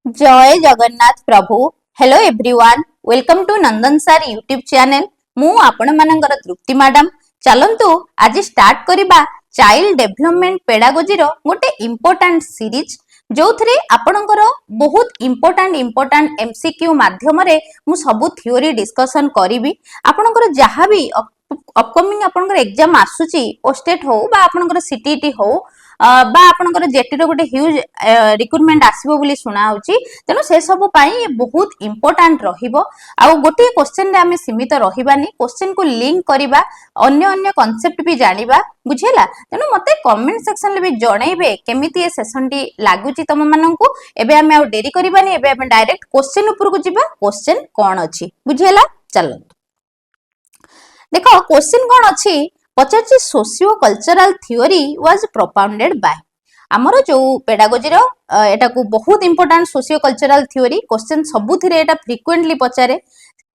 जय जगन्नाथ प्रभु। Hello everyone, welcome to Nandan sir YouTube channel. मु आपण मानकर तृप्ति मैडम। चलंतु आज स्टार्ट करिबा चाइल्ड डेवलपमेंट पेडागोजी रो गोटे इंपोर्टेंट सीरीज जो थरे आपणकर बहुत इंपोर्टेंट एमसीक्यू माध्यम रे मु सब थ्योरी डिस्कशन करिवि। आपणकर जहां भी अपकमिंग आपणकर एग्जाम आसुची पोस्टेड हो बा आपणकर सीटीटी हो बा आपणकर जेटी रो गोटे ह्यूज रिक्रुटमेंट आसीबो बोली सुना होची। तेनो से सब पाई बहुत इंपोर्टेंट रहिबो। आ गोटे क्वेश्चन रे हमें सीमित रहिबानी, क्वेश्चन को लिंक करिबा, अन्य अन्य कांसेप्ट भी जानिबा, बुझेला। तेनो मते कमेंट सेक्शन ले भी जणैबे केमिति ए सेशन टी लागुची तम माननकु। एबे हमें आ देरी करिबानी, एबे हमें डायरेक्ट क्वेश्चन ऊपर को जिबा। क्वेश्चन कोन अछि बुझेला। चलो देखो क्वेश्चन कोन अछि पचारछि। Socio cultural theory was propounded by. आमर जो पेडागोजी रो एटा को बहुत important socio cultural theory question सबुथिरे एटा फ्रिक्वेंटली पचारे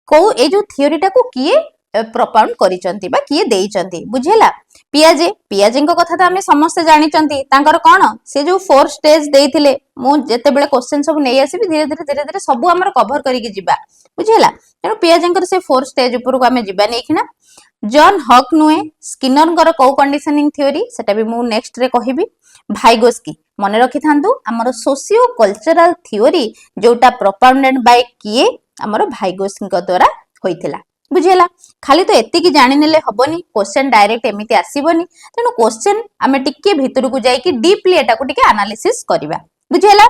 को ए जो थ्योरी टा को किए प्रोपाउंड करिसंती बा किए देइसंती बुझेला। पियाजे को कथा तो आमे समस्त जानिसंती। तांकर कोन से जो 4 स्टेज देइथिले, मु जेते बेले क्वेश्चन सब नै आसीबी धीरे धीरे सब हमर कवर करिके जिबा बुझेला। तेनो पियाजेंकर से 4 स्टेज ऊपर को आमे जिबा नेखिना। जॉन हक नुए स्किनर को कंडीशनिंग थ्योरी सेटा भी मु नेक्स्ट रे कहिबी। भाइगोस्की मने रखि थांतु हमर सोशियो कल्चरल थ्योरी जोटा प्रोपाउंडेड बाय किए हमर भाइगोस्की को द्वारा होइथिला बुझेला। खाली तो एति की जानि नेले हबनी, क्वेश्चन डायरेक्ट एमिति आसीबनी। तेनु क्वेश्चन आमे टिके भितर को जाई कि डीपली एटा को टिके एनालिसिस करिबा बुझेला।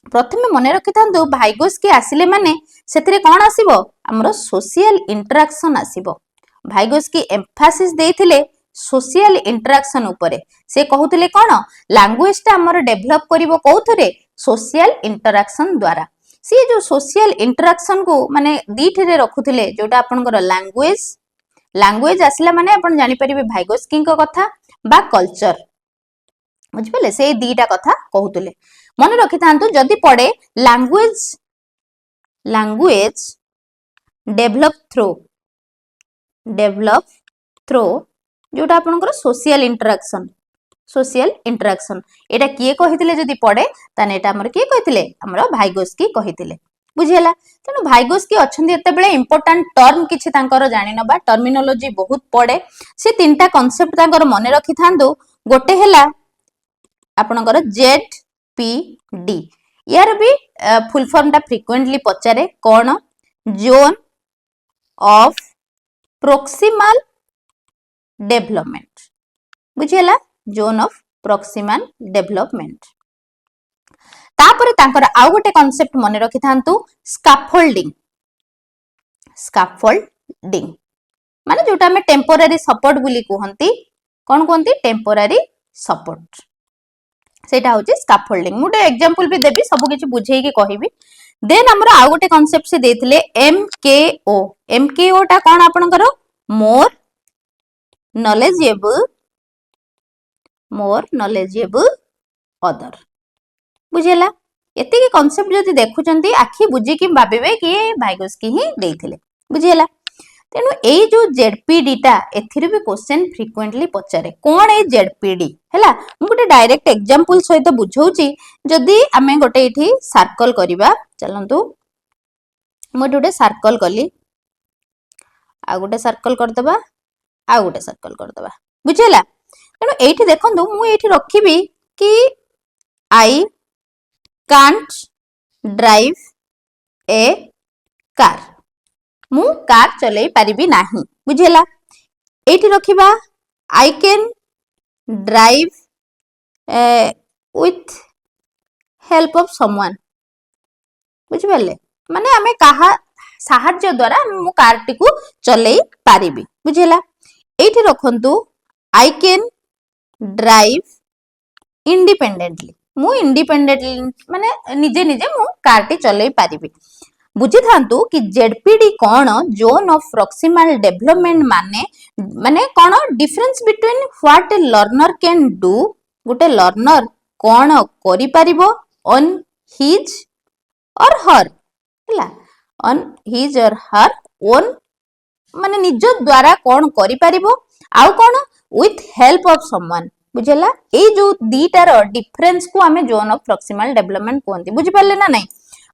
प्रथमे मने रखि थांतु भाइगोस्की आसिले माने सेथिरे कोन आसीबो हमर सोशल इंटरेक्शन आसीबो। भाइगोस्की एम्फासिस देइथिले सोशल इंटरेक्शन उपरे। से कहउथिले कोन लैंग्वेज ता हमर डेवलप करिवो कोथरे सोशल इंटरेक्शन द्वारा। सी जो सोशल इंटरेक्शन को माने दीठ रे रखुथिले जोटा आपनकर लैंग्वेज आसिला माने आपन जानि परिबे भाइगोस्की को कथा बा कल्चर बुझिबले। से दीटा कथा कहउथिले मन रखि थांतु। जदि पड़े लैंग्वेज डेवलप थ्रो जोटा आपनकर सोशल इंटरेक्शन एटा किए कहिथिले जदि पड़े ताने एटा हमर किए कहिथिले हमर भाइगोस्की कहिथिले बुझियला। तेनु भाइगोस्की अछंती एते बेले इंपोर्टेंट टर्म किछि तांकर जानि नबा। टर्मिनोलॉजी बहुत पड़े। से तीनटा कांसेप्ट तांकर मने रखि थांदो। गोटे हैला आपनकर जेडपीडी। यार भी फुल फॉर्म टा फ्रिक्वेंटली पचारे कोन जोन ऑफ प्रोक्सिमल डेवलपमेंट बुझियला। Zone of proximal development. तापरे तांकर आउ गोटे कांसेप्ट मने रखि थांतु स्कैफोल्डिंग माने जोटा हमें टेम्पोरारी सपोर्ट बुली कहंती। कोन कहंती टेम्पोरारी सपोर्ट। सेटा होची स्कैफोल्डिंग। मुटे एग्जांपल भी देबी, सब किछि बुझेई के कहिबी। देन हमरा आउ गोटे कांसेप्ट से देथिले एमकेओ टा कोन आपनकर मोर नॉलेजेबल अदर बुझेला। एति के कांसेप्ट जदि देखुचंती आखि बुझी कि भाबिबे कि भाइगोस्की ही देथिले बुझेला। तेनु एई जो जेडपीडी टा एथिरे भी क्वेश्चन फ्रिक्वेंटली पचारे कोन ए जेडपीडी हैला। मु गोटे डायरेक्ट एग्जांपल सहित बुझौची। जदि आमे गोटे इठी सर्कल करिबा, चलंतु मु गोटे सर्कल कली, आ गोटे सर्कल कर दबा, आ गोटे सर्कल कर दबा बुझेला। तेनु एठी देखंतु मु एठी रखिबी कि I can't drive a car. मु कार चलै परिबी नाही बुझेला। एठी रखिबा I can drive with help of someone बुझिबले। माने हमें कहा साहाଯ୍य द्वारा मु कार टी को चलै परिबी बुझेला। एठी रखंतु आई कैन ड्राइव इंडिपेंडेंटली। मु इंडिपेंडेंटली माने निजे निजे मु कार टी चलै परिबी बुझी थांतु कि जेडपीडी कोन जोन ऑफ प्रोक्सिमल डेवलपमेंट माने कोन difference between what a learner can do. गोटे लर्नर कोन करि परिबो ऑन हिज और हर हैला, ऑन हिज और हर ओन माने निज द्वारा कोन करि परिबो, आउ कोन विथ हेल्प ऑफ समवन बुझेला ए जो दीटार डिफरेंस को आमे जोन ऑफ प्रॉक्सिमल डेवलपमेंट कहंती बुझि पाले ना नहीं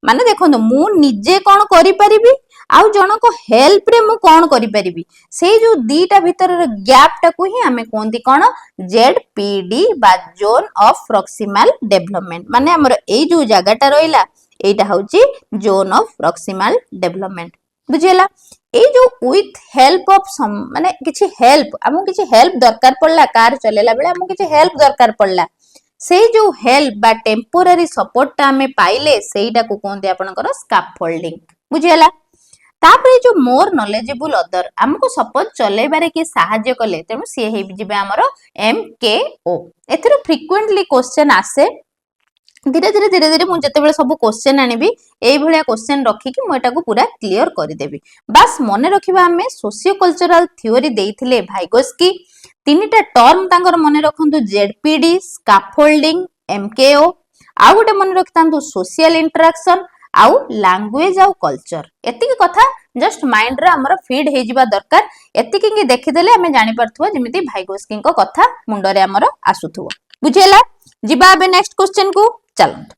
माने देखो मु निजे कौन करि परिबी आउ जनक हेल्प रे मु कौन करि परिबी से जो दीटा भीतर गैप टा को ही आमे कहंती कौन जेडपीडी बा जोन ऑफ प्रॉक्सिमल डेवलपमेंट माने हमर ए जो जगहटा रहिला एटा होची जोन ऑफ प्रॉक्सिमल डेवलपमेंट बुझेला ए जो विथ हेल्प ऑफ सम माने किछि हेल्प हमु किछि हेल्प दरकार पड़ला कार चलेला बेले हमु किछि हेल्प दरकार पड़ला से जो हेल्प बा टेम्पोररी सपोर्ट ता हमें पाइले सेटा को कहते आपनकर स्कैफोल्डिंग बुझेला तापरे जो मोर नॉलेजेबल अदर हमको सपोज चलेबारे के सहाय्य कले तेनु से हे जिबे हमर एमकेओ एथिरो फ्रीक्वेंटली क्वेश्चन आसे धीरे धीरे मु जते बेले सब क्वेश्चन आनिबी एई भलिया क्वेश्चन रखी कि मु एटा को पूरा क्लियर कर देबी बस मने रखिबा हमें सोशियो कल्चरल थ्योरी देइथिले भाइगोस्की तीनटा टर्म तांकर मने रखंतु जेडपीडी स्कैफोल्डिंग एमकेओ आ गोटे मने रखतांतु सोशल इंटरेक्शन आउ लैंग्वेज आउ कल्चर एतिकी कथा जस्ट माइंड रे हमर फीड हे जिबा दरकार एतिकी कि देखिदेले हमें जानि परथुवा जेमिति भाइगोस्की को कथा मुंडरे हमर आसुथुवा बुझेला जिबा बे नेक्स्ट क्वेश्चन को चलंत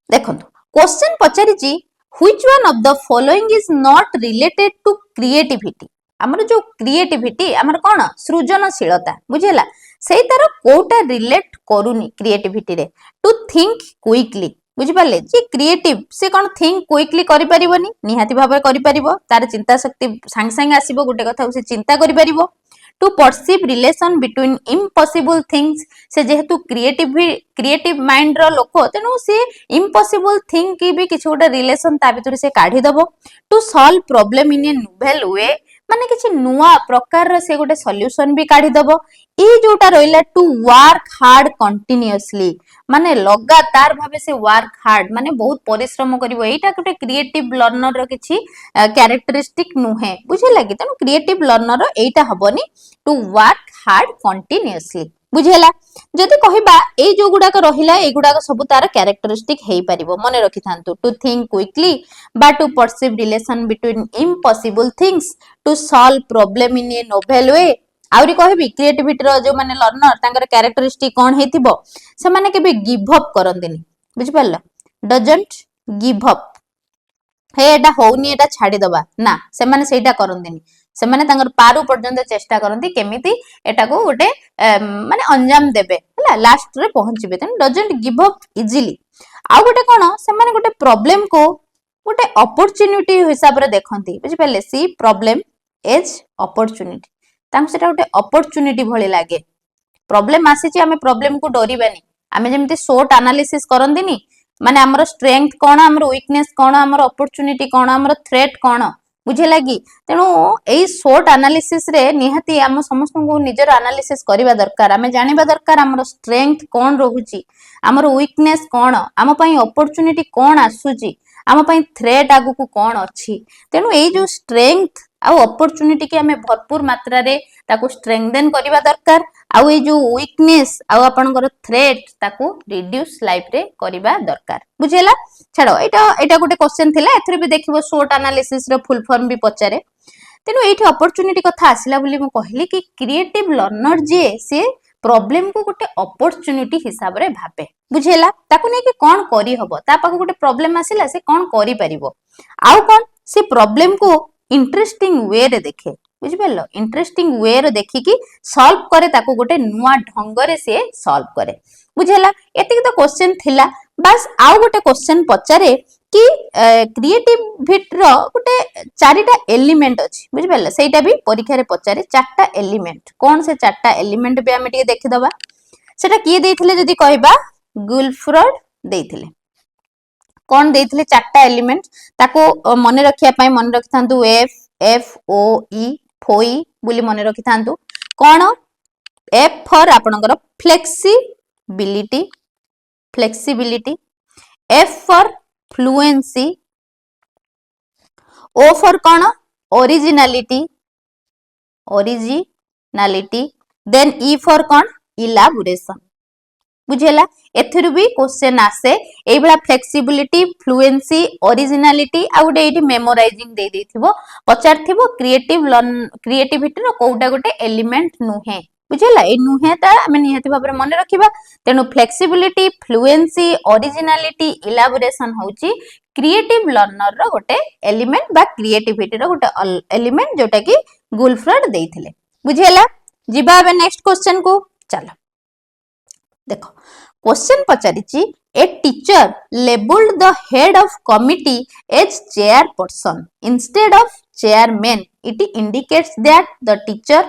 देखंतु क्वेश्चन पचारिची which one of the following is not related to creativity हमर जो क्रिएटिविटी हमर कोन सृजनशीलता बुझेला सेई तार कोटा रिलेट करूनी क्रिएटिविटी रे टू थिंक क्विकली बुझि पाले जे क्रिएटिव से कोन थिंक क्विकली करि परिबोनी निहाती भाबे करि परिबो तार चिंता शक्ति सांग सांग आसीबो गुटे कथा से चिंता करि परिबो to perceive relation between impossible things से जेहेतु क्रिएटिव माइंड रो लोक तेनु से इम्पॉसिबल थिंग की भी किछ गोटे रिलेशन ता भितर से काढी दबो to solve problem in a novel way माने किछ नुआ प्रकार रो से गोटे सॉल्यूशन भी काढी दबो ई जोटा रहिला टू वर्क हार्ड कंटीन्यूअसली माने लगातार भाबे से वर्क हार्ड माने बहुत परिश्रम करिवो एटा गोटे क्रिएटिव लर्नर रो किछि कैरेक्टरिस्टिक नुहे बुझे लागि तनो creative learner row Etah हबनी to work hard continuously बुझेला जदि कहिबा ए जो गुडाक रहिला ए गुडाक सब तार कैरेक्टरिस्टिक हेई परिबो मने रखि थांतु टू थिंक क्विकली बा to perceive relation between impossible things to solve problem in a novel way आउरी कहबी क्रिएटिविटी रो जो माने लर्नर तांकर कैरेक्टरिस्टिक कोन हेतिबो से माने केबे गिव अप करंदिनी बुझि पारला डजंट गिव अप हे एटा होउनी एटा छाडी दबा ना से माने सेटा करंदिनी से माने तांकर पारु पर्यंत चेष्टा करंती केमिति एटा को गोटे माने अंजाम देबे हला लास्ट रे पहुंचबे तन डजंट गिव अप इजीली आ गोटे कोन से माने गोटे प्रॉब्लम को गोटे अपॉर्चुनिटी हिसाब रे देखंती बुझि पाले सी प्रॉब्लम एज अपॉर्चुनिटी तांको सेटा गोटे अपॉर्चुनिटी भली लागे प्रॉब्लम आसीची हमें प्रॉब्लम को डरिबानी हमें जेमति शॉर्ट एनालिसिस करंदिनी माने हमर स्ट्रेंथ कोन हमर वीकनेस कोन हमर अपॉर्चुनिटी कोन हमर थ्रेट कोन बुझे लगी तेणु एई शॉर्ट एनालिसिस रे निहाती हम समस्त को निजर एनालिसिस करिबा दरकार हमें जानिबा दरकार हमर स्ट्रेंथ कोन रहुची हमर वीकनेस कोन हम पई अपॉर्चुनिटी कोन आसुची हम पई थ्रेट आगु को कोन अछि तेणु एई जो स्ट्रेंथ आ अपॉर्चुनिटी के हमें भरपूर मात्रा रे ताको स्ट्रेंथेन करिबा दरकार आउ ए जो वीकनेस आउ आपनकर थ्रेट ताको रिड्यूस लाइफ रे करिबा दरकार बुझेला छाड़ो एटा गोटे क्वेश्चन थिला एथरे भी देखिबो शॉर्ट एनालिसिस रे फुल फॉर्म भी पचारे तेनु एठी अपॉर्चुनिटी कथा आसिला बोली म कहली कि क्रिएटिव लर्नर जे से प्रॉब्लम को गोटे अपॉर्चुनिटी हिसाब रे भाबे बुझेला ताको नै कि कोन करी हबो ता पाको गोटे प्रॉब्लम आसिला से कोन करी परिबो आउ कोन से प्रॉब्लम को इंटरेस्टिंग वे रे देखे बुझि पारलो इंटरेस्टिंग वे रे देखि कि सॉल्व करे ताको गोटे नुवा ढंग रे से सॉल्व करे बुझेला एतिक तो क्वेश्चन थिला बस आउ गोटे क्वेश्चन पचारे कि क्रिएटिविटी रो गोटे चारिटा एलिमेंट अछि बुझि पारलो सेटा भी परीक्षा रे पचारे चारटा एलिमेंट कोन से चारटा एलिमेंट भी हमें टिके देखि दबा सेटा किए देथिले जदी कहबा गुलफ्रॉड देथिले कोन देथिले चारटा एलिमेंट ताको मने रखिया पई मने रखिथांतु एफ ओ ई फोई बोली मने रखिथांतु कोन एफ फॉर आपनकर flexibility F for fluency O for कोन ओरिजिनलिटी देन ई फॉर कोन इलाबोरेशन बुझेला एथरु भी क्वेश्चन आसे एई बला फ्लेक्सिबिलिटी फ्लुएंसी ओरिजिनलिटी आ गुटे एठी मेमोराइजिंग देथिबो पचारथिबो क्रिएटिविटी रो कोउटा गुटे एलिमेंट नुहे बुझेला ए नुहेटा आमे निहाती भाबरे मन रखिबा तेनु फ्लेक्सिबिलिटी फ्लुएंसी ओरिजिनालिटी इलाबोरेशन होची क्रिएटिव लर्नर रो गोटे एलिमेंट बा क्रिएटिविटी रो गोटे एलिमेंट जोटा कि गुलफ्रेड देइथिले बुझेला जिबा बे नेक्स्ट क्वेश्चन को चलो देखो क्वेश्चन पचारिची a teacher labelled the head of committee as chairperson instead of chairman it indicates that the teacher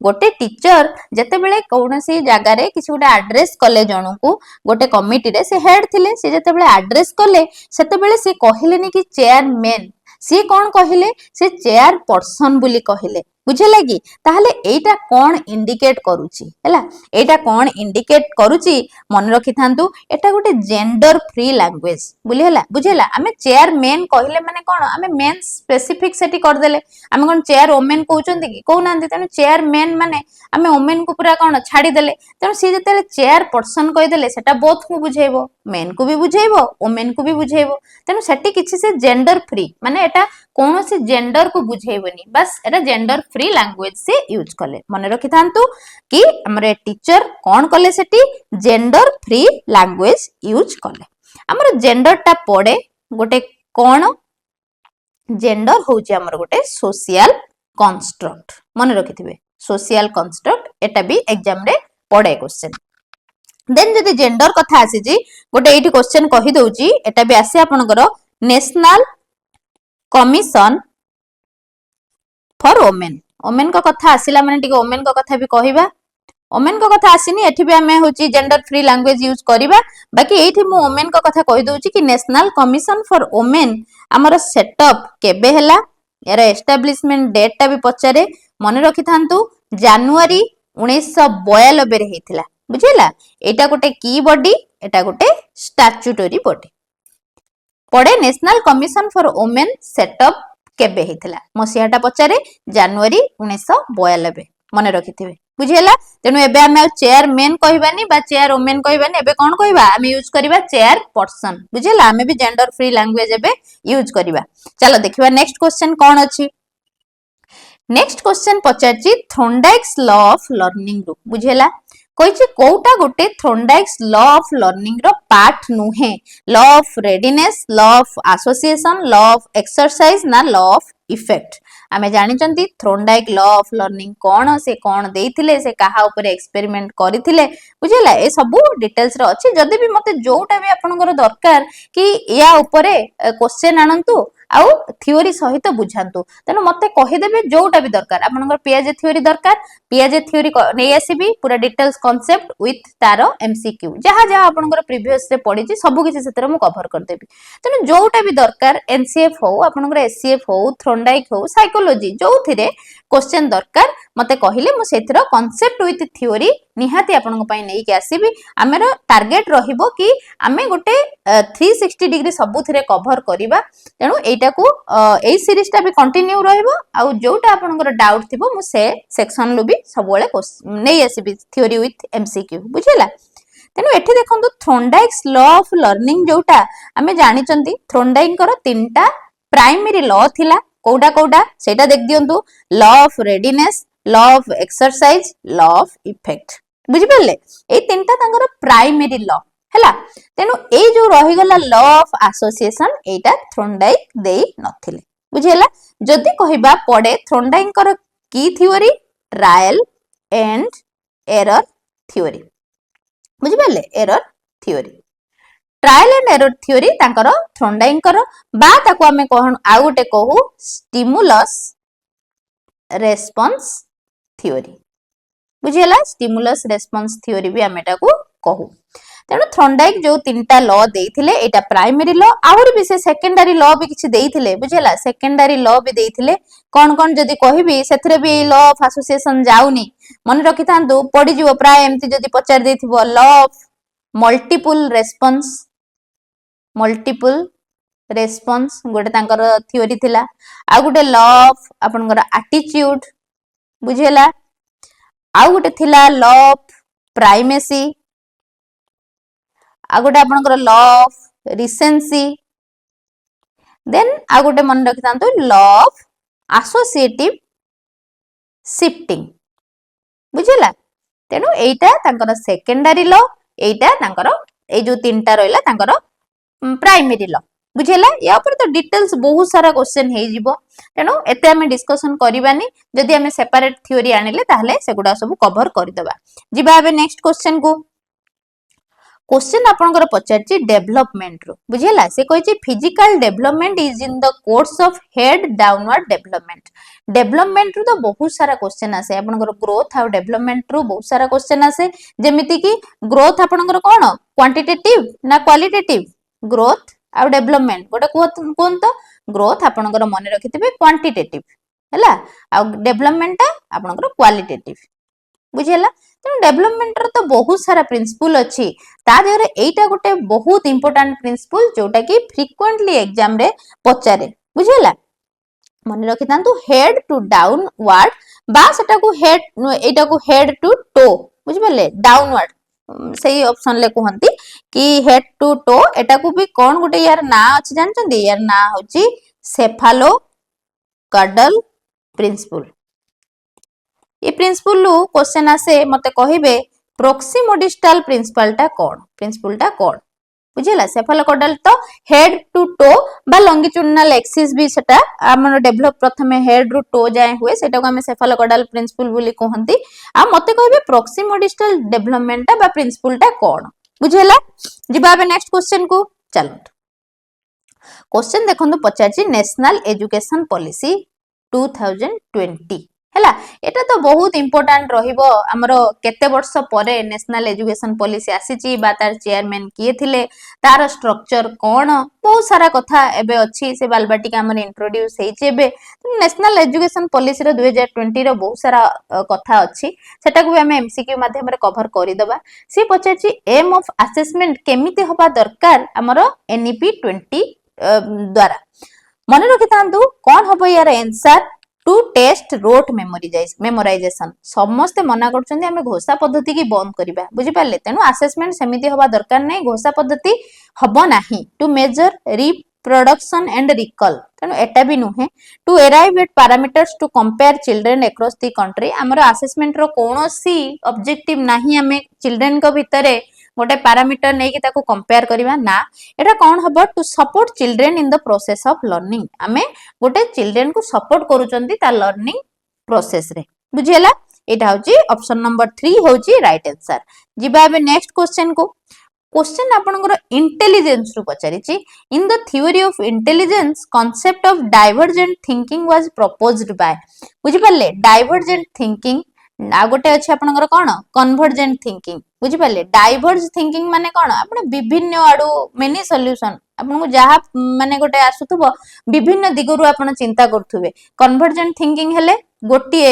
गोटे टीचर जेते बेले कौनसी जगह रे किसी गोटे एड्रेस कले जणु को गोटे कमिटी रे से हेड थिले से जेते बेले एड्रेस कले सेते बेले से कहिलेनी कि चेयरमैन सी कौन कहिले से चेयरपर्सन बोली कहिले बुझे लगी ताहले एटा कौन इंडिकेट करूची हैला एटा कौन इंडिकेट करूची मन रखि थांतु एटा गोटे जेंडर फ्री लैंग्वेज बुझे हैला बुझेला आमे चेयरमैन कहिले माने कोन आमे मेन स्पेसिफिक सेटी कर देले आमे कोन चेयर वुमेन कहउचंती कि कहउ नांती तने चेयरमैन माने आमे वुमेन को पूरा कोन छाडी देले तने सी जते चेयर पर्सन कहि देले सेटा बोथ को बुझेइबो मेन को भी बुझेइबो वुमेन को भी बुझेइबो तने सेटी किछि से जेंडर फ्री माने एटा कोनो से जेंडर को बुझेइबोनी बस एटा जेंडर फ्री लैंग्वेज से यूज कले मन रखि थांतु कि हमरे टीचर कोन कले सेटी जेंडर फ्री लैंग्वेज यूज कले हमर जेंडर टा पड़े गोटे कोन जेंडर होची हमर गोटे सोशल कंस्ट्रक्ट मन रखिथिबे सोशल कंस्ट्रक्ट एटा भी एग्जाम रे पड़े क्वेश्चन देन जदि जेंडर कथा आसी जी गोटे एठी क्वेश्चन कहि दउची एटा भी आसी आपनकर national commission for women women को कथा आसिला माने टिके वुमेन को कथा भी कहिबा वुमेन को कथा आसीनी एठी भी हमें होची जेंडर फ्री लैंग्वेज यूज करिबा बाकी एठी मु वुमेन को कथा कहि दउची कि नेशनल कमिशन फॉर वुमेन हमर सेटअप केबे हैला यार एस्टैब्लिशमेंट डेट टा भी पचारे मन रखि थांतु जनवरी 1992 रे हेतिला बुझिला एटा गोटे की बॉडी एटा गोटे स्टैट्यूटरी बॉडी पड़े national commission for women setup केबे हेतिला मसियाटा पचारे जनवरी 1992 मन रखिथिबे बुझिला तेनु एबे हम चेयरमैन कहबानी बा चेयर वुमेन कहबानी एबे कोन कहबा हम यूज करबा चेयर पर्सन बुझिला हमें भी जेंडर फ्री लैंग्वेज एबे यूज करबा चलो देखिबा नेक्स्ट क्वेश्चन कोन अछि नेक्स्ट क्वेश्चन पचारची थॉर्नडाइक्स लॉ ऑफ लर्निंग रू बुझिला कहिछि कोउटा गोटे थॉर्नडाइक्स लॉ ऑफ लर्निंग रो पार्ट नुहे law of readiness law of association law of exercise ना लॉ ऑफ इफेक्ट आमे जानिचंती थॉर्नडाइक लॉ ऑफ लर्निंग कोन से कोन देइथिले से काहा ऊपर एक्सपेरिमेंट करिथिले बुझिला ए सब डिटेल्स रो अछि जदि भी मते जोटा भी आपनकर दरकार कि या ऊपर क्वेश्चन आनंतु आउ थ्योरी सहित बुझांतु तेनु मते कहि देबे जोटा भी दरकार आपनकर पियाजे थ्योरी दरकार पियाजे थ्योरी नै आसीबी पूरा details concept with taro MCQ जहा जहा आपनकर प्रीवियस रे पडिछि सब किछि सेतरे मु कवर कर देबी तेनु जोटा भी दरकार एनसीएफ हो आपनकर एससीएफ हो थ्रोंडाइक हो साइकोलॉजी जोथिरे क्वेश्चन दरकार मते कहिले मु सेथिरो कांसेप्ट विथ थ्योरी निहाती आपनक पई नै के आसीबी हमर टारगेट रहिबो कि आमे गोटे 360 डिग्री सबुथिरे कवर करिबा तेनु एटा को ए सीरीज टा भी कंटिन्यू रहइबो आ जोटा आपनकर डाउट थिबो मु से सेक्शन लो भी सब बेले नै आसीबी थ्योरी विथ एमसीक्यू बुझिला तेनु एठी देखंतु थॉर्नडाइक्स लॉ ऑफ लर्निंग जोटा हमें जानि चंती थॉर्नडाइक कर तीनटा प्राइमरी लॉ थिला कोडा कोडा सेटा देख दियंतु law of readiness law of exercise law of effect बुझि परले ए तीनटा तांगर प्राइमरी लॉ हैला तेनु ए जो रहि गला लॉ ऑफ एसोसिएशन एटा थॉर्नडाइक देई नथिले बुझिला जदी कहिबा पड़े थॉर्नडाइक कर की theory trial and error theory बुझि परले error theory trial and error theory तांकर थॉर्नडाइक कर बा ताको हमें कहन आ गोटे कहू स्टिमुलस रेस्पॉन्स थ्योरी बुझिला स्टिमुलस रेस्पॉन्स थ्योरी भी हमें ताको कहू तेणु थॉर्नडाइक जो तीनटा लॉ देइथिले एटा प्राइमरी लॉ आहुरी भी से सेकेंडरी लॉ भी किछि देइथिले बुझिला सेकेंडरी लॉ भी देइथिले कोन कोन जदी कहिबी सेथरे भी लॉ ऑफ एसोसिएशन जाउनी मन रखि थांतु पडी जीवो प्राय एम्ति जदी पचार देथिबो लॉ ऑफ मल्टीपल रेस्पॉन्स गोटे तांकर थ्योरी थिला आ गोटे लॉ ऑफ आपनकर एटीट्यूड बुझिला आ गोटे थिला लॉ ऑफ प्राइमेसी आ गोटे आपनकर लॉ ऑफ रिसेंसी देन आ गोटे मन रखि थांतु लॉ ऑफ एसोसिएटिव शिफ्टिंग बुझिला तेणु एटा तांकर सेकेंडरी लॉ, एटा तांकर ए जो तीनटा रहिला तांकर प्राइमरी लॉ बुझेला। या ऊपर तो डिटेल्स बहुत सारा क्वेश्चन हे जिवो, तेणु एते हमें डिस्कशन करबानी। जदि हमें सेपरेट थ्योरी आनिले ताहले सेगुडा सब कवर करदबा। जिबा एबे नेक्स्ट क्वेश्चन को। क्वेश्चन आपनकर पचारची डेवलपमेंट रो बुझेला। से कहिची physical development is in the course of head downward development. Development रो तो बहुत सारा क्वेश्चन आसे आपनकर ग्रोथ आ डेवलपमेंट रो बहुत सारा क्वेश्चन आसे। जेमिति कि ग्रोथ आपनकर कोन क्वांटिटेटिव ना क्वालिटेटिव, ग्रोथ आ डेवलपमेंट गोटे कोन तो ग्रोथ आपनकर मन रखिथिबे क्वांटिटेटिव हैला, आ डेवलपमेंट आपनकर क्वालिटेटिव बुझेला। तेणु डेवलपमेंट तो बहुत सारा प्रिंसिपल अच्छी, तादेहरे एटा गोटे बहुत इंपोर्टेंट प्रिंसिपल जोटा कि फ्रिक्वेंटली एग्जाम रे पचारे बुझेला। मन रखि तांतु हेड टू डाउनवर्ड बा सेटा को हेड, एटा को हेड टू टो बुझि परले, डाउनवर्ड सही ऑप्शन ले कहंती कि हेड टू टो। एटा को भी कोन गोटे यार ना अछि जानचंदी, यार ना होची सेफालो कैडल प्रिंसिपल। ये प्रिंसिपल क्वेश्चन आसे मते कहिबे प्रोक्सिमोडिस्टल प्रिंसिपल टा कोन बुझिला। सेफालोकॉडल तो हेड टू टो बा लॉन्गिट्यूडिनल एक्सिस भी सेटा हमर डेवलप प्रथमे हेड रु टो जाय हुए, सेटा को हम सेफालोकॉडल प्रिंसिपल बोली कहंती। आ मते कहिबे प्रोक्सिमोडिस्टल डेवलपमेंट बा प्रिंसिपल टा कोन बुझिला। जिबा बे नेक्स्ट क्वेश्चन को चलो। क्वेश्चन देखंतु पचारची नेशनल एजुकेशन पॉलिसी 2020 हैला। एटा तो बहुत इंपोर्टेंट रहिबो हमरो केते वर्ष परे नेशनल एजुकेशन पॉलिसी आसीची बा तार चेयरमैन किए थिले, तार स्ट्रक्चर कोन, बहुत सारा कथा एबे अछि से बालबाटिका हमर इंट्रोड्यूस हेइचे। एबे नेशनल एजुकेशन पॉलिसी रो 2020 रो बहुत सारा कथा अछि, सेटा को भी हम एमसीक्यू माध्यम रे कवर करि दबा। से पचारची एम ऑफ असेसमेंट केमिति होबा दरकार हमरो एनईपी 20 द्वारा। मन रखि तांतु कोन होबो यार answer to test rote memorisation. समस्ते मना करछन्ती हमें घोषा पद्धति की बंद करिबा बुझि पारले। तेनु असेसमेंट सेमिति होबा दरकार नै, घोषा पद्धति हबो नाही। To measure reproduction and recall, तेनु एटा भी नुहे। To arrive at parameters to compare children across the country. हमर असेसमेंट रो कोनोसी ऑब्जेक्टिव नाही हमें चिल्ड्रन को भितरे गोटे पैरामीटर नै कि ताको कंपेयर करिवा ना। एटा कोन हबो to support children in the process of learning. हमें गोटे चिल्ड्रन को सपोर्ट करूचंती ता लर्निंग प्रोसेस रे बुझियला। एटा होची ऑप्शन नंबर 3 होची राइट आंसर। जिबा बे नेक्स्ट क्वेश्चन को। क्वेश्चन आपनकर इंटेलिजेंस रु पचारिची। In the theory of intelligence concept of divergent thinking was proposed by. बुझि पारले डाइवर्जेंट थिंकिंग आ गोटे अछि आपनकर कोन कन्वर्जेंट थिंकिंग बुझि पारले। डाइवर्ज थिंकिंग माने कोन आपण विभिन्न आडू मेनी सॉल्यूशन आपन को जहा माने गोटे आसुथबो विभिन्न दिगरु आपण चिंता करथुबे। कन्वर्जेंट थिंकिंग हेले गोटिए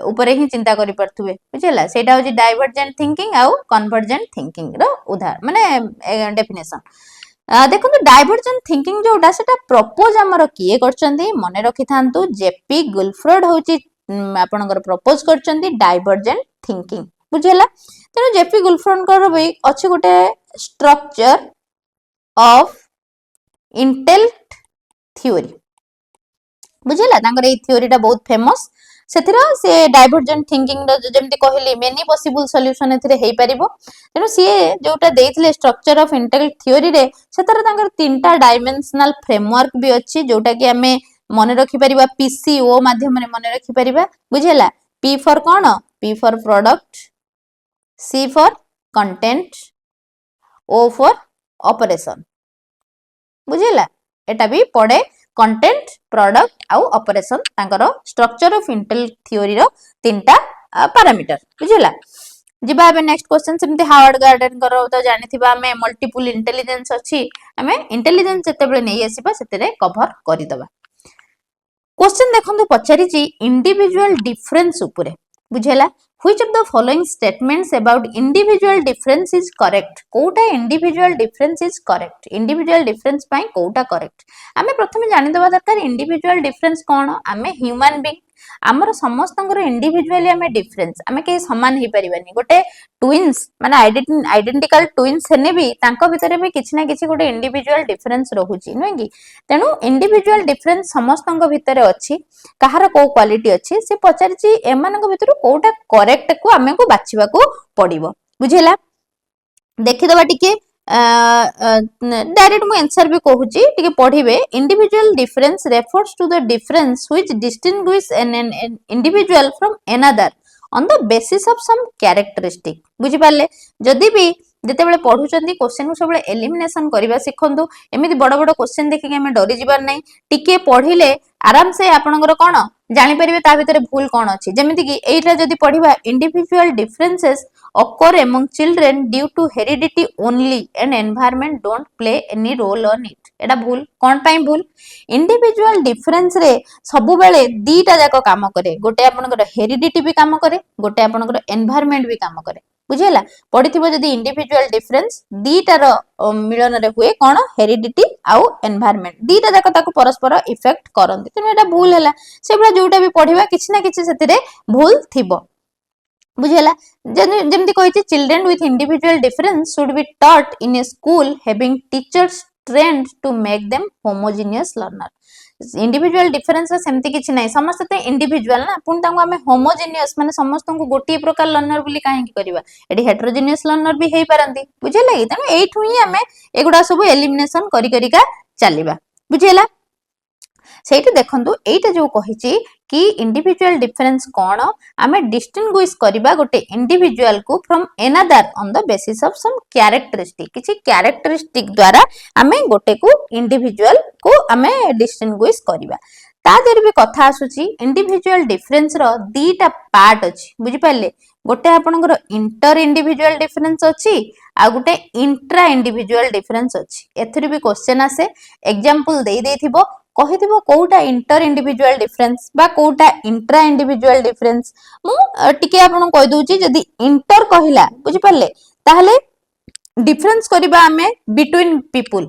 ऊपरे ही चिंता करि परथुबे बुझिला। सेटा होची डाइवर्जेंट थिंकिंग आ कन्वर्जेंट थिंकिंग रो उदाहरण माने डेफिनेशन। देखो डाइवर्जेंट थिंकिंग जोटा सेटा प्रपोज हमर किए करचंदी मने रखि थांतु जेपी गुलफ्रोड होची आपनकर प्रपोज करचंदी डाइवर्जेंट थिंकिंग बुझिला। तेनु जेपी गुलफ्रोड कर भी अछि गोटे स्ट्रक्चर ऑफ इंटेलेक्ट थ्योरी बुझिला। तांकर ए थ्योरीटा बहुत फेमस। सेथिरा से डाइवर्जेंट थिंकिंग रो जेमति कहली मेनी पॉसिबल सॉल्यूशन एथिरे हेई परिबो। तेनु से जोटा देइथिले स्ट्रक्चर ऑफ इंटेलेक्ट थ्योरी रे सेतार तांकर तीनटा डायमेंशनल फ्रेमवर्क भी अछि जोटा कि हमें मन रखि परिबा पीसीओ माध्यम रे मन रखि परिबा बुझिला। पी फॉर कोन P for product, C for content, O for operation बुझिला। एटा भी पड़े कंटेंट प्रोडक्ट आउ ऑपरेशन तांकर स्ट्रक्चर ऑफ इंटेलेक्ट थ्योरी रो तीनटा पैरामीटर बुझिला। जिबा बे नेक्स्ट क्वेश्चन सेमते हार्वर्ड गार्डन करो तो जानिथिबा हमें मल्टीपल इंटेलिजेंस अछि। हमें इंटेलिजेंस जते बेले नै आसीबा सेतेरे कवर करि दबा। क्वेश्चन देखंतु पचारिची इंडिविजुअल डिफरेंस उपरे बुझिला। Which of the following statements about individual difference is correct. कोटा individual difference is correct, individual difference पई कोटा करेक्ट। हमें प्रथमे जानि दबा दरकार इंडिविजुअल डिफरेंस कोन। हमें ह्यूमन बीइंग आमर समस्तंकर इंडिविजुअली आमे डिफरेंस आमे के समान ही परिबानी गोटे ट्विन्स माने आइडेंटिकल ट्विन्स हेने भी तांको भितरे भी किछि ना किछि गोटे इंडिविजुअल डिफरेंस रहुची नै कि तेनु इंडिविजुअल डिफरेंस समस्तंक भितरे अछि कहार को क्वालिटी अछि से पचारिछि एमानक भितरु कोटा करेक्ट को आमे को बाछिबा को पड़िबो बुझिला देखि दबा टिके डायरेक्ट मु आंसर भी कहूची टिके पढिबे individual difference refers to the difference which distinguish an individual from another on the basis of some characteristic बुझि पाले जदी भी जेतेबेले पढुचंदी क्वेश्चन को सबले एलिमिनेशन करबा सिखंतु एमिति बड़ बड़ क्वेश्चन देखि के हमें डरी जिबार नै टिके पढिले आराम से आपनकर कोन जानि परिबे ता भितरे भूल कोन अछि जेमिति कि एइटा जदी पढिबा individual differences occur among children due to heredity only and environment don't play any role on it एटा भूल कोन पई भूल इंडिविजुअल डिफरेंस रे सबु बेले दीटा जाको काम करे गोटे आपनकर हेरिडिटी भी काम करे गोटे आपनकर एनवायरनमेंट भी काम करे बुझिला पढिथिबो जदी इंडिविजुअल डिफरेंस दीटा रो मिलन रे हुए कोन हेरिडिटी आउ एनवायरनमेंट दीटा जाको ताको परस्पर इफेक्ट करंती तने एटा भूल हैला सेबला जोटा भी पढिबा किछि ना किछि सेतिरे भूल थिबो बुझेला जेमती कहिछि children with individual difference should be taught in a school having teachers trained to make them homogeneous learner individual difference सेमती किछि नै समस्त ते इंडिविजुअल ना पुन तांको हमें होमोजेनियस माने समस्त को गोटी प्रकार लर्नर बोली काहे की करबा एडी हेटेरोजेनियस लर्नर भी हेई पारंती बुझेला कि तने एठु ही हमें एगुडा सब एलिमिनेशन करी करिका चलीबा बुझेला सेठी देखंतु एटा जो कहिछि कि इंडिविजुअल डिफरेंस कोन आमे डिस्टिंग्विश करबा गोटे इंडिविजुअल को from another on the basis of some characteristic किछि कैरेक्टरिस्टिक द्वारा आमे गोटे को इंडिविजुअल को आमे डिस्टिंग्विश करबा ता देर भी कथा आसुची इंडिविजुअल डिफरेंस रो दीटा पार्ट अछि बुझि पाले गोटे आपनकर इंटर इंडिविजुअल डिफरेंस अछि आ गोटे इंट्रा इंडिविजुअल डिफरेंस अछि एथरि भी क्वेश्चन आसे एग्जांपल देई देथिबो कहिथिबो कोउटा इंटर इंडिविजुअल डिफरेंस बा कोउटा इंट्रा इंडिविजुअल डिफरेंस मु टिके आपन कहि दोची जदी इंटर कहिला बुझि पाले ताहले डिफरेंस करबा हमें बिटवीन पीपल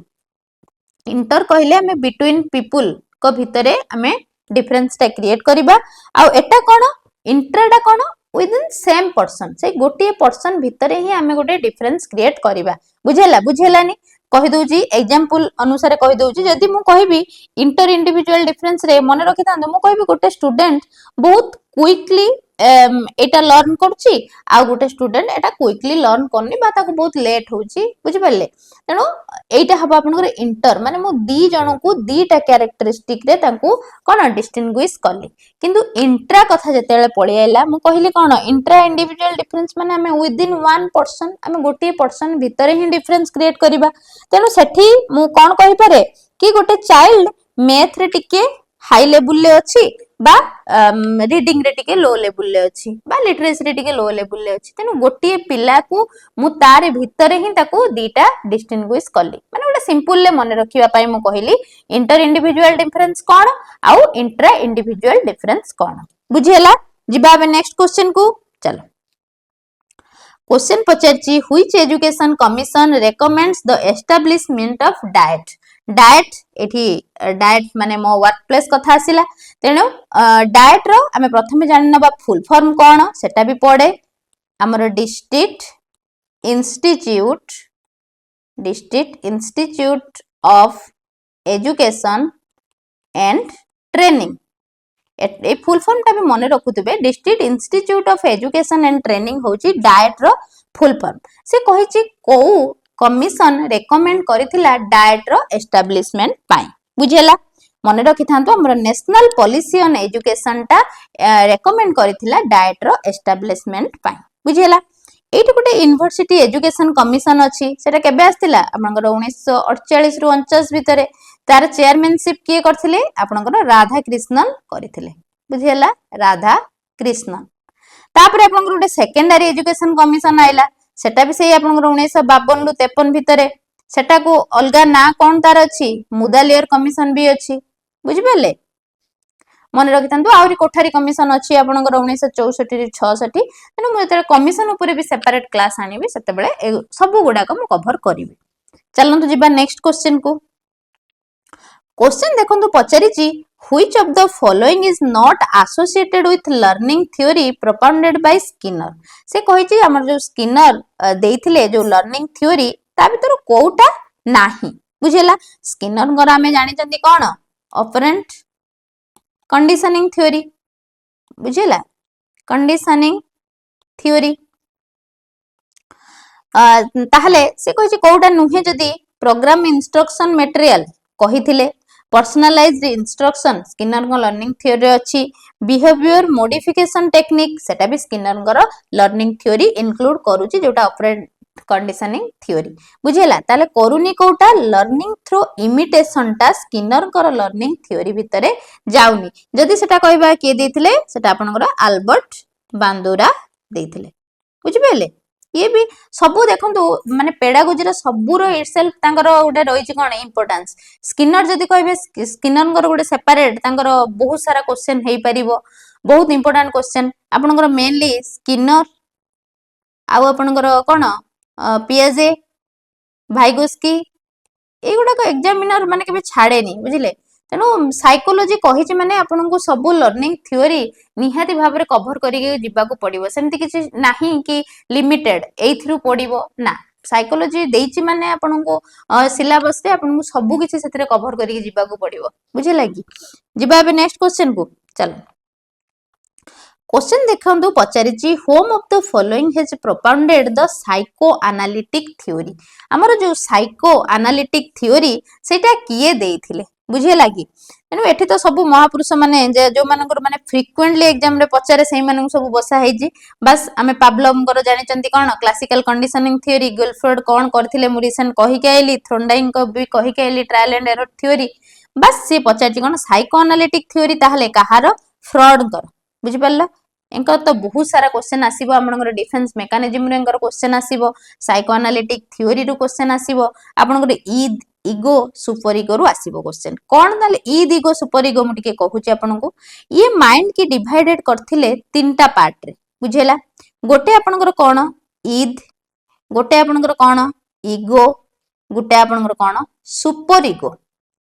इंटर कहिले हमें बिटवीन पीपल को भितरे हमें डिफरेंस टा क्रिएट करबा आ एटा कोन इंट्राटा कोन विदिन सेम पर्सन से गोटे पर्सन भितरे ही हमें गोटे डिफरेंस क्रिएट करबा बुझेलानी कहि दोजी एग्जांपल अनुसार कहि दोजी जदी मु कहबी इंटर इंडिविजुअल डिफरेंस रे मन रखि थांदो मु कहबी गोटे स्टूडेंट बहुत क्विकली एटा लर्न करछि आ गोटे स्टूडेंट एटा क्विकली लर्न करनी बा ताको बहुत लेट होछि बुझि पाले तेनो एटा हबा आपनकर इंटर माने मु दी जणो को दीटा कैरेक्टरिस्टिक रे ताको कोन डिस्टिंग्विश करली किंतु इंट्रा कथा जतेले पळि आइला मु कहिली कोन इंट्रा इंडिविजुअल डिफरेंस माने हमें विदिन वन पर्सन हमें गोटे पर्सन भितरे ही डिफरेंस क्रिएट करबा तेनो सेठी मु कोन कहि पारे कि गोटे चाइल्ड मैथ रे टिके हाई लेवल रे अछि बा रीडिंग रे टिके लो लेवल रे अछि बा लिटरेसी रे टिके लो लेवल रे अछि तेनु गोटे पिला को मु तारे भितरे ही ताको दीटा डिस्टिंग्विश करली माने गोटे सिंपल ले मन रखिबा पई मु कहिली इंटर इंडिविजुअल डिफरेंस कोन आउ इंट्रा इंडिविजुअल डिफरेंस कोन बुझियला जिबा बे नेक्स्ट क्वेश्चन को चलो क्वेश्चन पचारची which education commission recommends the establishment of DIET DIET एठी डाइट माने मो वर्क प्लेस कथा आसिला तेनो डाइट रो हमें प्रथमे जानि नबा फुल फॉर्म कोन सेटा भी पड़े हमर district institute of education and training ए फुल फॉर्म टा भी मने रखुतबे district institute of education and training होची डाइट रो फुल फॉर्म से कहिची को कमिशन रेकमेंड करिथिला डाइट रो एस्टैब्लिशमेंट पाई बुझेला मने रखि थांतो हमर नेशनल पॉलिसी ऑन एजुकेशन टा रेकमेंड करिथिला डाइट रो एस्टैब्लिशमेंट पाई बुझेला एठी गोटे यूनिवर्सिटी एजुकेशन कमिशन अछि सेटा केबे आस्तिला आपनकर 1948 रु 49 भितरे तार चेयरमैनशिप किए करथिले आपनकर राधा कृष्णन करथिले बुझियला राधा कृष्णन तापर आपनकर गोटे सेकेंडरी एजुकेशन कमिशन आइला सेटा भी सेही आपनकर 1952 रु 53 भितरे सेटा को अलगा ना कोन तार अछि मुदालियर कमिशन भी अछि बुझि पाले मन रखि थांतु आउरी कोठारी कमिशन अछि आपनकर 1964 रु 66 तने मु एते कमिशन ऊपर भी सेपरेट क्लास आनिबी सेते बेले सब गुडा को मु कवर करिवि चलंतु जिबा नेक्स्ट क्वेश्चन को क्वेश्चन देखंतु पचारिची which of the following is not associated with learning theory propounded by Skinner से कहिची हमर जो स्किनर देइथिले जो लर्निंग थ्योरी ता भीतर कोउटा नाही बुझेला स्किनर गरा हमें जानि चंदी कोन ऑपरेंट कंडीशनिंग थ्योरी बुझेला कंडीशनिंग थ्योरी ताहले से कहिची कोउटा नुहे जदी प्रोग्राम इंस्ट्रक्शन मटेरियल कहिथिले पर्सनलाइज्ड इंस्ट्रक्शन स्किनर को लर्निंग थ्योरी अछि बिहेवियर मॉडिफिकेशन टेक्निक सेटा भी स्किनर को लर्निंग थ्योरी इंक्लूड करूची जोटा ऑपरेंट कंडीशनिंग थ्योरी बुझेला ताले करूनी कोटा लर्निंग थ्रू इमिटेशन टा स्किनर को लर्निंग थ्योरी भितरे जाउनी जदी सेटा कहबा के देथिले सेटा आपनकर अल्बर्ट बांदुरा देथिले बुझिबेले ये भी सबू देखो माने पेडागोजी सबूर इटसेल्फ तांकर गोटे रही कौन इंपोर्टेंस स्किनर जदी कहबे स्किनर गोटे सेपरेट तांकर बहुत सारा क्वेश्चन हेई परिबो बहुत इंपोर्टेंट क्वेश्चन आपनकर मेनली स्किनर आउ आपनकर कोन पियाजे भाइगोस्की एगुडा को एग्जामिनर माने केबे छाड़ेनी बुझिले तेणु साइकोलोजी कहिछि माने आपनको सब लर्निंग थ्योरी निहाती भाव में कभर करके जीवाकू पड़िबो सेमति किछि नाही कि लिमिटेड एथ्रु पड़िबो ना साइकोलोजी देइछि माने आपनको सिलेबस रे आपनको सब किछि सेतरे कभर करके जीवाकू पड़िबो बुझिला कि जिबा बे नेक्स्ट क्वेश्चन को चलो क्वेश्चन देखंतु पचारिछि home of the following has propounded the psycho analytic theory हमर जो साइको एनालिटिक थ्योरी सेटा किए देइथिले बुझे लागी तेणु एठी तो सब महापुरुष माने जो मानकर माने फ्रिक्वेंटली एग्जाम रे पचारे सेही मानक सब बसा हेजी बस आमे पाब्लम कर जानि चंती कोन क्लासिकल कंडीशनिंग थ्योरी गुल्फ्रोड कोन करथिले मु रिसेंट कहि के आइली थ्रोंडाइन को भी कहि के आइली ट्रायल एंड एरर थ्योरी बस से पचारछि कोन साइको एनालिटिक थ्योरी ताहले कहार फ्रॉड कर बुझि पल्ला एंकर तो बहुत सारा क्वेश्चन आसीबो आपनकर डिफेंस मेकानिज्म रे एंकर क्वेश्चन आसीबो साइको एनालिटिक थ्योरी रो क्वेश्चन आसीबो आपनकर इगो सुपर इगो रु आसीबो क्वेश्चन कोन ताले इगो सुपर इगो मु टिके कहूची आपनको ये माइंड की डिवाइडेड करथिले तीनटा पार्ट रे बुझेला गोटे आपनकर कोन ईद गोटे आपनकर कोन इगो गोटे आपनकर कोन सुपर इगो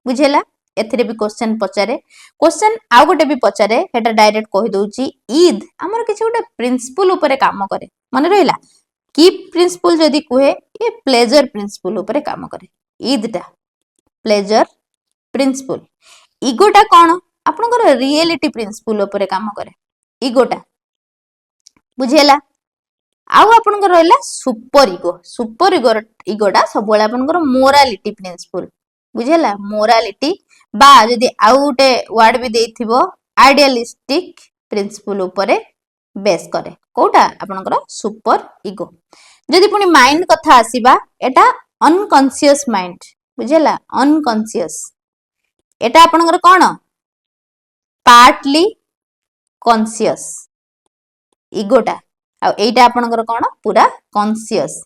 बुझेला एथिरे भी क्वेश्चन पचारे क्वेश्चन आ गोटे भी पचारे हेटा डायरेक्ट कहि दोची ईद हमर किछ गोटे प्रिंसिपल ऊपर काम करे माने रहिला की प्रिंसिपल जदी कुहे ये प्लेजर प्रिंसिपल ऊपर काम करे ईद टा प्लेजर प्रिंसिपल इगोटा कोन आपनकर रियलिटी प्रिंसिपल ऊपर काम करे इगोटा बुझेला आउ आपनकर रहला सुपर इगोटा सब बेला आपनकर मोरालिटी प्रिंसिपल बुझेला मोरालिटी बा जदी आउ गोटे वर्ड भी देइथिबो आइडियलिस्टिक प्रिंसिपल ऊपर बेस करे कोटा आपनकर सुपर इगो जदी पुनी माइंड कथा आसीबा एटा अनकॉन्शियस माइंड बुझेला अनकॉन्शियस एटा आपनकर कोन पार्टली कॉन्शियस इगोटा आ एटा आपनकर कोन पूरा कॉन्शियस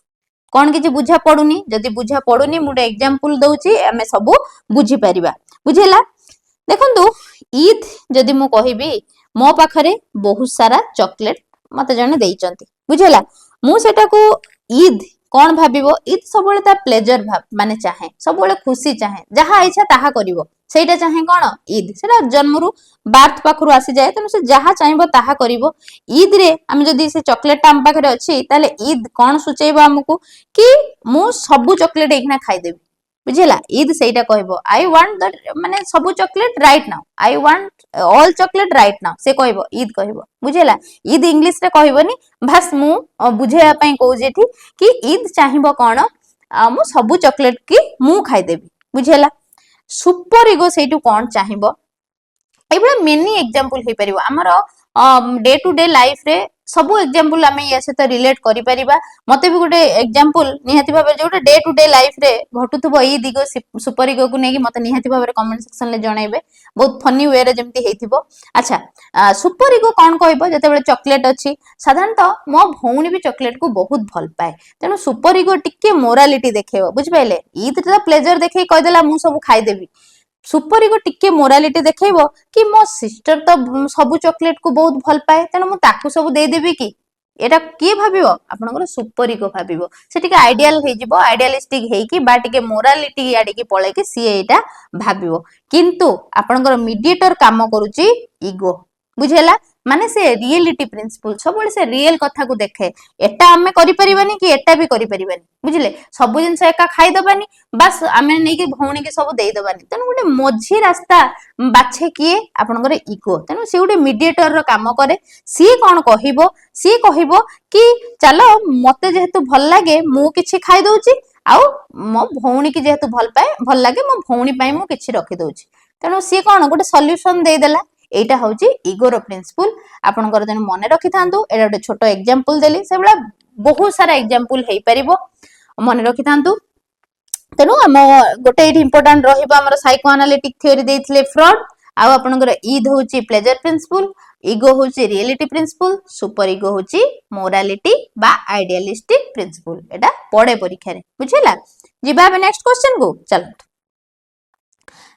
कोन किछि बुझा पडुनी जदी बुझा पडुनी मुडे एग्जांपल दउची हमें सब बुझी परिबा बुझेला देखंतु ईद जदी मु कहिबी मो पाखरे बहुत सारा चॉकलेट मते जने देइचंती बुझेला मु सेटा को ईद कोन भाबिबो ईद सबले ता प्लेजर भाब माने चाहे सबले खुशी चाहे जहा इच्छा ताहा करिवो सेटा चाहे कोन ईद सेटा जन्मरु बार्थ पाखरु आसी जाए तनो से जहा चाहेबो ताहा करिवो ईद रे हम जदी से चॉकलेट टा हम पाखरे अछि ताले ईद कोन सुचेबो हमकु कि मु सब चॉकलेट एकना खाइ देबी बुझेला ईद सेटा कहबो आई वांट दैट माने सब chocolate right now I want all chocolate right now से कहबो ईद कहबो बुझेला ईद इंग्लिश रे कहबोनी बस मु बुझेया पई कहू जेठी कि ईद चाहिबो कोन मु सब चॉकलेट की मु खाइ देबी बुझेला सुपर इगो सेटू कोन चाहिबो एबला मेनी एग्जांपल हे परिबो हमर डे टू डे लाइफ रे सब एग्जांपल आमे या से त रिलेट करि परिबा मते भी गोटे एग्जांपल निहाती भाबे जोटे डे टू डे लाइफ रे घटुथबो ई दिगो सुपर इगो को नेकी मते निहाती भाबे कमेंट सेक्शन ले जणाइबे बहुत फनी वे रे जेमति हेइथिबो अच्छा सुपर इगो कोन कहबो जते बेले चॉकलेट अछि साधारणत मो भौणी भी चॉकलेट को बहुत भल पाए तेनु सुपर इगो टिके मोरालिटी देखेबो बुझ पाइले ईद त प्लेजर देखै कह देला मु सब खाइ देबी सुपर इगो टिके मोरालिटी देखैबो कि मो सिस्टर तो सब चॉकलेट को बहुत भल पाए तेनु मु ताकू सब दे देबी कि एटा किए भाबिबो आपनकर सुपर इगो भाबिबो से टिके आइडियल हे जिवो आइडियलिस्टिक हेकी बा टिके मोरालिटी आडी के पळे के सी एटा भाबिबो किंतु आपनकर मीडिएटर काम करूची इगो बुझेला माने से रियलिटी प्रिंसिपल सब से रियल कथा को देखे एटा आमे करि परिबानी कि एटा भी करि परिबानी बुझिले सब जिंस एका खाई दबानी बस आमे नै कि भौणी के सब देई दबानी तन गोटे मझी रास्ता बाछे किए आपनकर इगो तन से गोटे मीडिएटर रो काम करे सी कोन कहिबो कि चलो मते जेहेतु भल लागे मु किछि खाई दउची आउ मो भौणी की जेहेतु भल लागे मो भौणी पई मु किछि रखि दउची तन सी कोन गोटे सॉल्यूशन देई देला एटा होची इगोर प्रिंसिपल आपनकर जन मने रखि थांतु एटा गोटे छोटो एग्जांपल देली से बला बहुत सारा एग्जांपल हेई परिबो मने रखि थांतु तेनु हम गोटे इंपोर्टेंट रहिबो हमर साइको एनालिटिक थ्योरी देथिले फ्रॉड आ आपनकर ईद होची प्लेजर प्रिंसिपल इगो होची रियलिटी प्रिंसिपल सुपर इगो होची मोरालिटी बा आइडियलिस्टिक प्रिंसिपल एटा पड़े परीक्षा रे बुझिला जिबा नेक्स्ट क्वेश्चन को चलो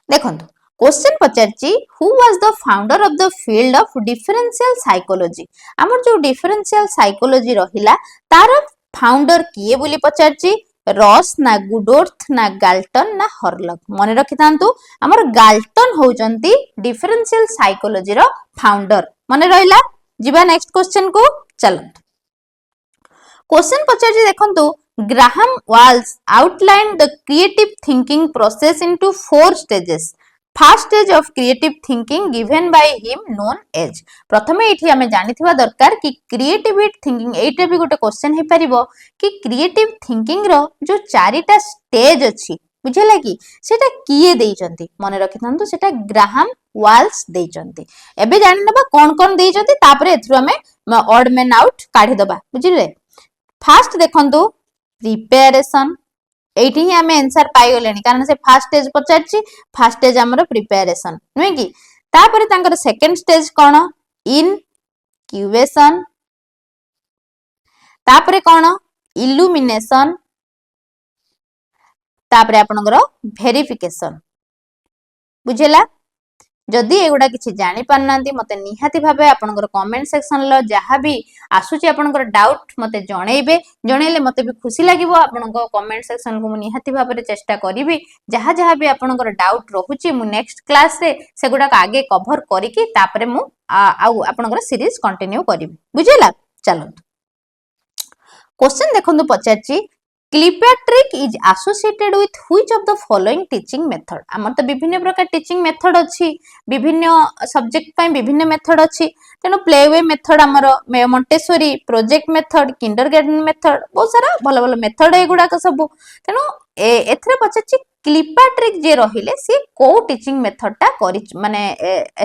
देखंतु क्वेश्चन पचारची who was the founder of the field of differential psychology हमर जो डिफरेंशियल साइकोलॉजी रहिला तार फाउंडर किए बोली पचारची रॉस ना गुडोर्थ ना गाल्टन ना हॉर्लक मने रखि थांतु हमर गाल्टन होचंती डिफरेंशियल साइकोलॉजी रो फाउंडर मने रहिला जिबा नेक्स्ट क्वेश्चन को चलो क्वेश्चन पचारची देखंतु Graham Wallas outline the creative thinking process into 4 stages first stage of creative thinking given by him known as प्रथमे एठी हमें जानिथिबा दरकार कि क्रिएटिव थिंकिंग एटा भी गोटे क्वेश्चन हे परिबो कि क्रिएटिव थिंकिंग रो जो चारिटा स्टेज अछि बुझेला कि सेटा किए देइचंती मने रखिथांतु सेटा ग्राहम वाल्स देइचंती एबे जानि नबा कोन देइचंती तापरे एथरु हमें ऑड मैन आउट काढी दबा बुझिले फर्स्ट देखंतु प्रिपरेशन एठी ही हमें आंसर पाई गलेनी कारण से फर्स्ट स्टेज पचारची फर्स्ट स्टेज हमर प्रिपरेशन नुहे कि तापरे तांकर सेकंड स्टेज कोन इनक्यूबेशन तापरे कोन इल्यूमिनेशन तापरे आपनकर वेरिफिकेशन बुझेला जदि एगुडा किछि जानि पारनांती मते निहाती भाबे आपनकर कमेंट सेक्शन ल जहा भी आसुची आपनकर डाउट मते जणेले मते भी खुशी लागिवो आपनकर कमेंट सेक्शन को मु निहाती भाबे चेष्टा करिवि जहा भी आपनकर डाउट रहुची मु नेक्स्ट क्लास रे सेगुडा आगे कवर करिकि तापरे मु आउ आपनकर सीरीज कंटिन्यू करिवि बुझेला चलो क्वेश्चन देखंतु पचारची Kilpatrick is associated with which of the following teaching method हमर तो विभिन्न प्रकार टीचिंग मेथड अछि विभिन्न सब्जेक्ट पय विभिन्न मेथड अछि तेनो प्लेवे मेथड हमर Montessori project method kindergarten method बहुत सारा भलो भलो मेथड एगुडा को सब तेनो एथरे पछछि क्लिपेट्रिक जे रहिले से को टीचिंग मेथड ता करि माने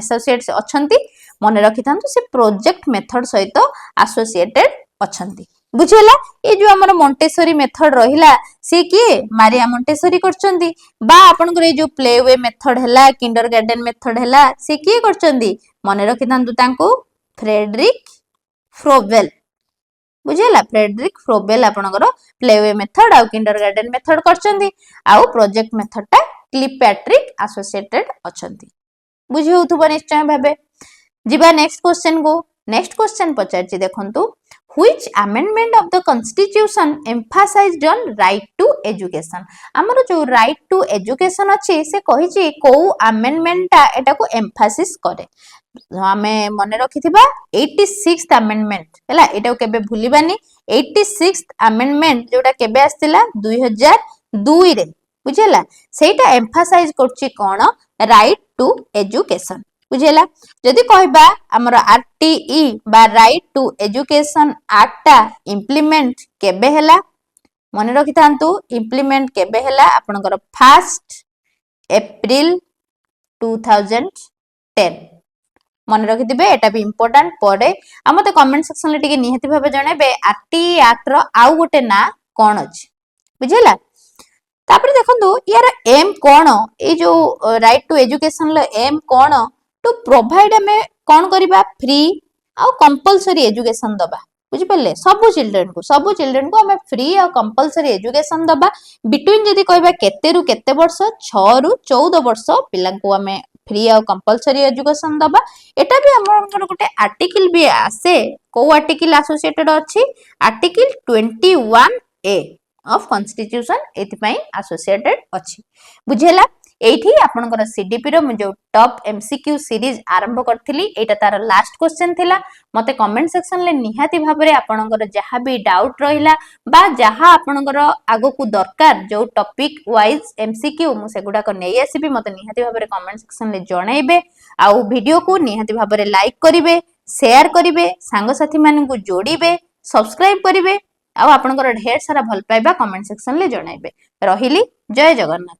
एसोसिएट्स अछंती मने रखिथांतु से प्रोजेक्ट मेथड सहित एसोसिएटेड अछंती बुझेला ये जो हमर मोंटेसोरी मेथड रहिला से किए मारिया मोंटेसोरी करचंदी बा आपनकर ये जो प्लेवे मेथड हैला किंडरगार्टन मेथड हैला से किए करचंदी मने रखिथांतु तांको फ्रेडरिक फ्रोबेल बुझेला फ्रेडरिक फ्रोबेल आपनकर प्लेवे मेथड आ किंडरगार्टन मेथड करचंदी आ प्रोजेक्ट मेथड ता क्लिपेट्रिक एसोसिएटेड अछंती बुझी होथुबो निश्चय भाबे जिबा नेक्स्ट क्वेश्चन को नेक्स्ट क्वेश्चन पचारची देखंतु which amendment of the constitution emphasized on right to education हमरो जो right to education अछि से कहि छी को amendment ता एटा को emphasis करे हमें मने रखिथिबा 86th amendment हैला एटा को केबे भूलिबानी 86th amendment जोटा केबे आस्तिला 2002 रे बुझेला सेटा emphasize करछि कोन right to education बुझेला जदि कहबा हमर आरटीई बा right to education act implement केबे हैला मने रखिथांतु इम्प्लीमेंट केबे हैला आपनकर 1 अप्रैल 2010 मने रखिथिबे एटा भी इंपोर्टेंट पड़े हमते कमेंट सेक्शन ले टिके निहति भाबे जणेबे आरटीई एक्ट रो आउ गोटे ना कोन अछि बुझेला तापर देखंतु यार एम कोन ए जो राइट टू एजुकेशन ल एम कोन टू प्रोवाइड हमें कौन करिबा फ्री आ कंपलसरी एजुकेशन दबा बुझि पल्ले सब चिल्ड्रन को हमें फ्री आ कंपलसरी एजुकेशन दबा बिटवीन जदी कहबा केते रु केते वर्ष 6 रु 14 वर्ष पिला को हमें फ्री आ कंपलसरी एजुकेशन दबा एटा भी हमर गोटे आर्टिकल भी आसे को आर्टिकल एसोसिएटेड अछि आर्टिकल 21A ऑफ कॉन्स्टिट्यूशन एथिपाई एसोसिएटेड अछि बुझेला एठी आपनकर सीडीपी रो जो टॉप एमसीक्यू सीरीज आरंभ करथिली एटा तार लास्ट क्वेश्चन थिला मते कमेंट सेक्शन ले निहाती भाबरे आपनकर जहा भी डाउट रहिला बा जहा आपनकर आगो को दरकार जो टॉपिक वाइज एमसीक्यू मु सेगुडा को नै आसीबी मते निहाती भाबरे कमेंट सेक्शन ले जणाइबे आउ वीडियो को निहाती भाबरे लाइक करिवे शेयर करिवे सांग साथी मानन को जोड़िबे सब्सक्राइब करिवे आउ आपनकर ढेर सारा भल पाइबा कमेंट सेक्शन ले जणाइबे रहिली जय जगन्नाथ।